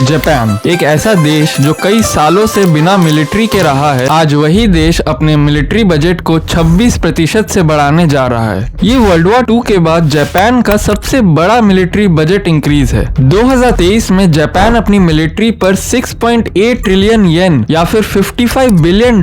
Japan एक ऐसा देश जो कई सालों से बिना मिलिट्री के रहा है, आज वही देश अपने मिलिट्री बजट को 26% से बढ़ाने जा रहा है। ये वर्ल्ड वॉर 2 के बाद जापान का सबसे बड़ा मिलिट्री बजट इंक्रीज है। 2023 में जापान अपनी मिलिट्री पर 6.8 ट्रिलियन येन या फिर $55 बिलियन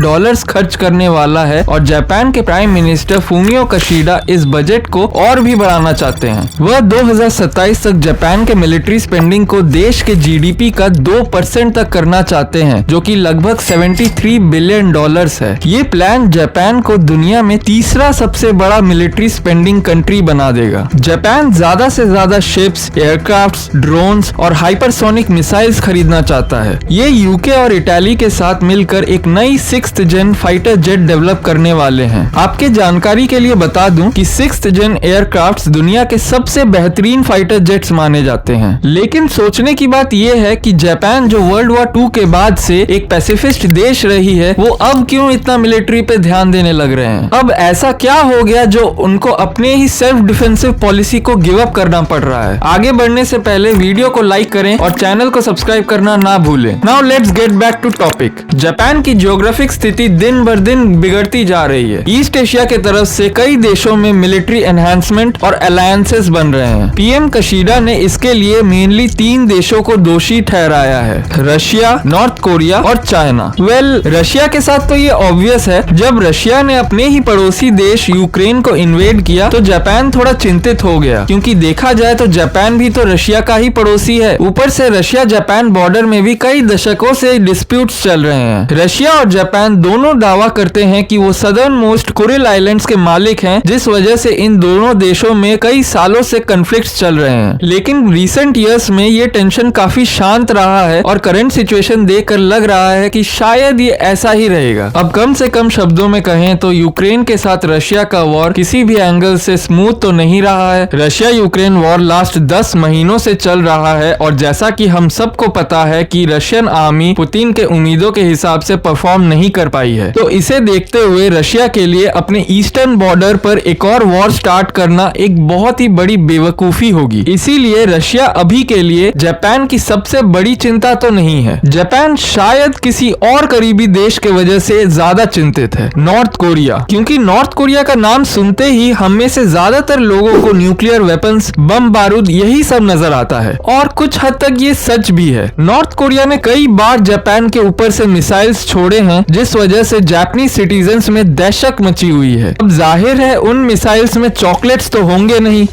खर्च करने वाला है और जापान के प्राइम मिनिस्टर फूमियो किशिडा इस बजट को और भी बढ़ाना चाहते हैं। वह 2027 तक जापान के मिलिट्री स्पेंडिंग को देश के जीडीपी का 2% तक करना चाहते हैं, जो कि लगभग $73 बिलियन है। ये प्लान जापान को दुनिया में तीसरा सबसे बड़ा मिलिट्री स्पेंडिंग कंट्री बना देगा। जापान ज्यादा से ज्यादा शिप्स, एयरक्राफ्ट्स, ड्रोन्स और हाइपरसोनिक मिसाइल्स खरीदना चाहता है। ये यूके और इटाली के साथ मिलकर एक नई 6th जेन फाइटर जेट डेवलप करने वाले हैं। आपके जानकारी के लिए बता दूं कि 6th जेन एयरक्राफ्ट्स दुनिया के सबसे बेहतरीन फाइटर जेट्स माने जाते हैं। लेकिन सोचने की बात यह है कि जापान जो वर्ल्ड वॉर 2 के बाद से एक पैसिफिस्ट देश रही है, वो अब क्यों इतना मिलिट्री पे ध्यान देने लग रहे हैं? अब ऐसा क्या हो गया जो उनको अपने ही सेल्फ डिफेंसिव पॉलिसी को गिव अप करना पड़ रहा है? आगे बढ़ने से पहले वीडियो को लाइक करें और चैनल को सब्सक्राइब करना ना भूलें। Now let's get back to topic. Japan की जियोग्राफिक स्थिति दिन बर दिन बिगड़ती जा रही है। ईस्ट एशिया के तरफ से कई देशों में मिलिट्री एनहांसमेंट और अलायंसेस बन रहे हैं। पीएम किशिडा ने इसके लिए मेनली 3 देशों को दोषी ठहराया है, रशिया, नॉर्थ कोरिया और चाइना। रशिया के साथ तो ये ऑब्वियस है। जब रशिया ने अपने ही पड़ोसी देश यूक्रेन को इन्वेड किया तो जापान थोड़ा चिंतित हो गया, क्योंकि देखा जाए तो जापान भी तो रशिया का ही पड़ोसी है। ऊपर से रशिया जापान बॉर्डर में भी कई दशकों से डिस्प्यूट्स चल रहे हैं। रशिया और जापान दोनों दावा करते हैं कि वो सदर्न मोस्ट कुरिल आइलैंड्स के मालिक हैं, जिस वजह से इन दोनों देशों में कई सालों से कॉन्फ्लिक्ट्स चल रहे हैं। लेकिन रिसेंट ईयर्स में ये टेंशन काफी शांत रहा है और करंट सिचुएशन देखकर लग रहा है कि शायद ये ऐसा ही रहेगा। अब कम से कम शब्दों में कहें तो यूक्रेन के साथ रशिया का वॉर किसी भी एंगल से स्मूथ तो नहीं रहा है। रशिया यूक्रेन वॉर लास्ट 10 महीनों से चल रहा है और जैसा कि हम सबको पता है कि रशियन आर्मी पुतिन के उम्मीदों के हिसाब से परफॉर्म नहीं कर पाई है। तो इसे देखते हुए रशिया के लिए अपने ईस्टर्न बॉर्डर पर एक और वॉर स्टार्ट करना एक बहुत ही बड़ी बेवकूफी होगी। इसीलिए रशिया अभी के लिए जापान की सबसे बड़ी चिंता तो नहीं है। जापान शायद किसी और करीबी देश के वजह से ज्यादा चिंतित है, नॉर्थ कोरिया। क्योंकि नॉर्थ कोरिया का नाम सुनते ही हम में से ज्यादातर लोगों को न्यूक्लियर वेपन्स, बम बारूद यही सब नजर आता है और कुछ हद तक ये सच भी है। नॉर्थ कोरिया ने कई बार जापान के ऊपर से मिसाइल्स छोड़े हैं, जिस वजह से जापानीज सिटीजन्स में दहशत मची हुई है। अब जाहिर है उन मिसाइल्स में चॉकलेट्स तो होंगे नहीं।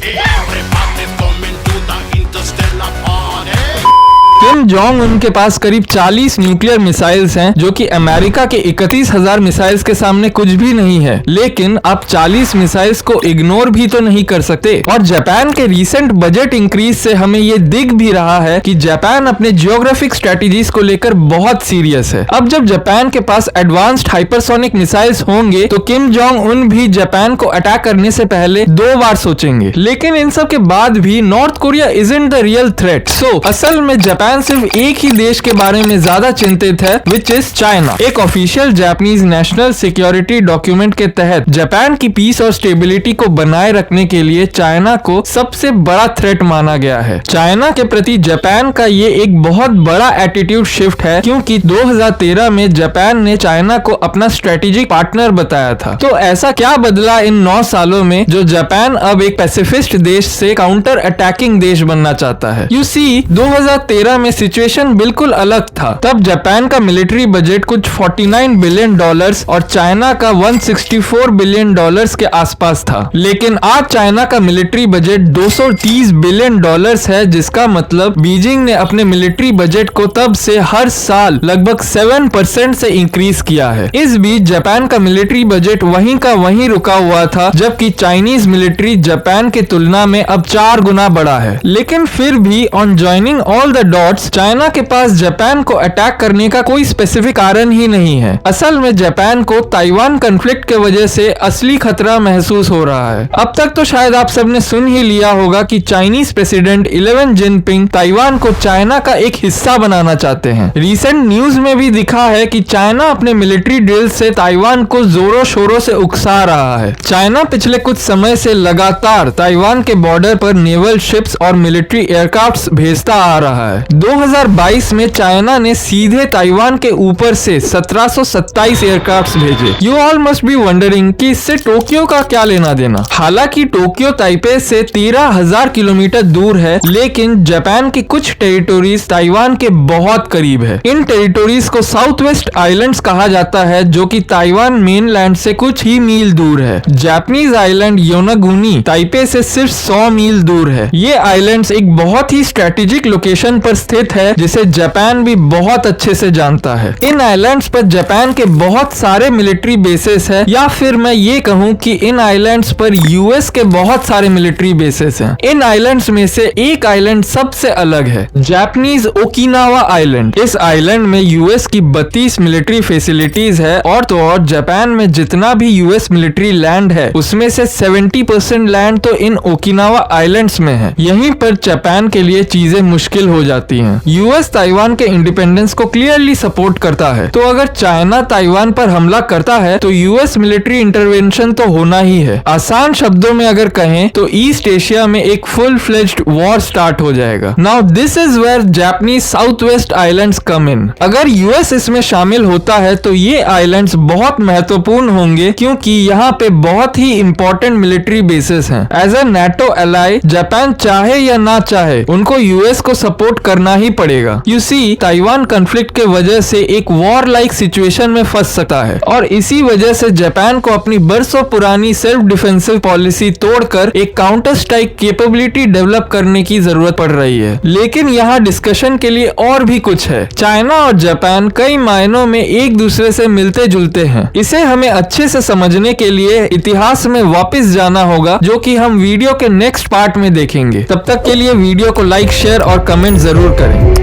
किम जोंग उन के पास करीब 40 न्यूक्लियर मिसाइल्स हैं, जो कि अमेरिका के 31,000 मिसाइल्स के सामने कुछ भी नहीं है। लेकिन आप 40 मिसाइल्स को इग्नोर भी तो नहीं कर सकते। और जापान के रीसेंट बजट इंक्रीज से हमें ये दिख भी रहा है कि जापान अपने जियोग्राफिक स्ट्रेटेजीज को लेकर बहुत सीरियस है। अब जब जापान के पास एडवांस्ड हाइपरसोनिक मिसाइल्स होंगे तो किम जोंग उन भी जापान को अटैक करने से पहले 2 बार सोचेंगे। लेकिन इन सब के बाद भी North Korea isn't the real threat. So असल में जापान सिर्फ एक ही देश के बारे में ज्यादा चिंतित है, विच इज चाइना। एक official Japanese national security document के तहत जापान की पीस और स्टेबिलिटी को बनाए रखने के लिए चाइना को सबसे बड़ा थ्रेट माना गया है। चाइना के प्रति जापान का ये एक बहुत बड़ा एटीट्यूड शिफ्ट है, क्योंकि 2013 में जापान ने चाइना को अपना स्ट्रेटेजिक पार्टनर बताया था। तो ऐसा क्या बदला इन 9 सालों में जो जापान अब एक पैसिफिस्ट देश से काउंटर अटैकिंग देश बनना चाहता है? यू सी 2013 में सिचुएशन बिल्कुल अलग था। तब जापान का मिलिट्री बजट कुछ $49 बिलियन और चाइना का $164 बिलियन के आसपास था। लेकिन आज चाइना का मिलिट्री बजट $230 बिलियन है, जिसका मतलब बीजिंग ने अपने मिलिट्री बजट को तब से हर साल लगभग 7% से इंक्रीज किया है। इस बीच जापान का मिलिट्री बजट वहीं का वहीं रुका हुआ था, जबकि चाइनीज मिलिट्री जापान की तुलना में अब 4 गुना बड़ा है। लेकिन फिर भी on joining all the dots China के पास जापान को अटैक करने का कोई स्पेसिफिक कारण ही नहीं है। असल में जापान को ताइवान कॉन्फ्लिक्ट के वजह से असली खतरा महसूस हो रहा है। अब तक तो शायद आप सबने सुन ही लिया होगा कि Chinese president eleven Jinping Taiwan को चाइना का एक हिस्सा बनाना चाहते हैं। रिसेंट न्यूज में भी दिखा है कि चाइना अपने मिलिट्री ड्रिल से ताइवान को जोरों शोरों से उकसा रहा है। चाइना पिछले कुछ समय से लगातार ताइवान के बॉर्डर पर नेवल शिप्स और मिलिट्री एयरक्राफ्ट्स भेजता आ रहा है। 2022 में चाइना ने सीधे ताइवान के ऊपर से 1727 एयरक्राफ्ट भेजे। You all must be wondering कि इससे टोक्यो का क्या लेना देना। हालांकि टोक्यो ताइपे से 13,000 किलोमीटर दूर है, लेकिन जापान की कुछ टेरिटोरीज ताइवान के बहुत करीब है। इन टेरिटोरीज को साउथ वेस्ट आइलैंड्स कहा जाता है, जो कि ताइवान मेनलैंड से कुछ ही मील दूर है। जापानीज आइलैंड योनागुनी ताइपे से सिर्फ 100 मील दूर है। ये आइलैंड्स एक बहुत ही स्ट्रेटेजिक लोकेशन पर स्थित है, जिसे जापान भी बहुत अच्छे से जानता है। इन आइलैंड्स पर जापान के बहुत सारे मिलिट्री बेसेस है, या फिर मैं ये कहूँ कि इन आइलैंड्स पर यूएस के बहुत सारे मिलिट्री बेसेस हैं। इन आइलैंड्स में से एक आइलैंड सबसे अलग है, जापानीज ओकिनावा आइलैंड। इस आइलैंड में यूएस की 32 मिलिट्री फैसिलिटीज है, और तो और जापान में जितना भी यूएस मिलिट्री लैंड है उसमें से 70% लैंड तो इन ओकिनावा आइलैंड्स में है। यहीं पर जापान के लिए चीजें मुश्किल हो जाती हैं। यूएस ताइवान के इंडिपेंडेंस को क्लियरली सपोर्ट करता है, तो अगर चाइना ताइवान पर हमला करता है तो यूएस मिलिट्री इंटरवेंशन तो होना ही है। आसान शब्दों में अगर कहें तो ईस्ट एशिया में एक फुल फ्लेज्ड वॉर स्टार्ट हो जाएगा। Now this is where Japanese south west islands come in. अगर यूएस इसमें शामिल होता है तो ये आइलैंड्स बहुत महत्वपूर्ण होंगे, क्योंकि यहाँ पे बहुत ही इंपॉर्टेंट मिलिट्री बेसेस हैं। As a NATO ally Japan चाहे या ना चाहे उनको यूएस को सपोर्ट करना ही पड़ेगा। यू सी, ताइवान कॉन्फ्लिक्ट के वजह से एक वॉर लाइक सिचुएशन में फंस सकता है, और इसी वजह से जापान को अपनी बरसों पुरानी सेल्फ डिफेंसिव पॉलिसी तोड़कर एक काउंटर स्ट्राइक कैपेबिलिटी डेवलप करने की जरूरत पड़ रही है। लेकिन यहाँ डिस्कशन के लिए और भी कुछ है। चाइना और जापान कई मायनों में एक दूसरे से मिलते जुलते हैं। इसे हमें अच्छे से समझने के लिए इतिहास में वापस जाना होगा, जो कि हम वीडियो के नेक्स्ट पार्ट में देखेंगे। तब तक के लिए वीडियो को लाइक, शेयर और कमेंट जरूर करें।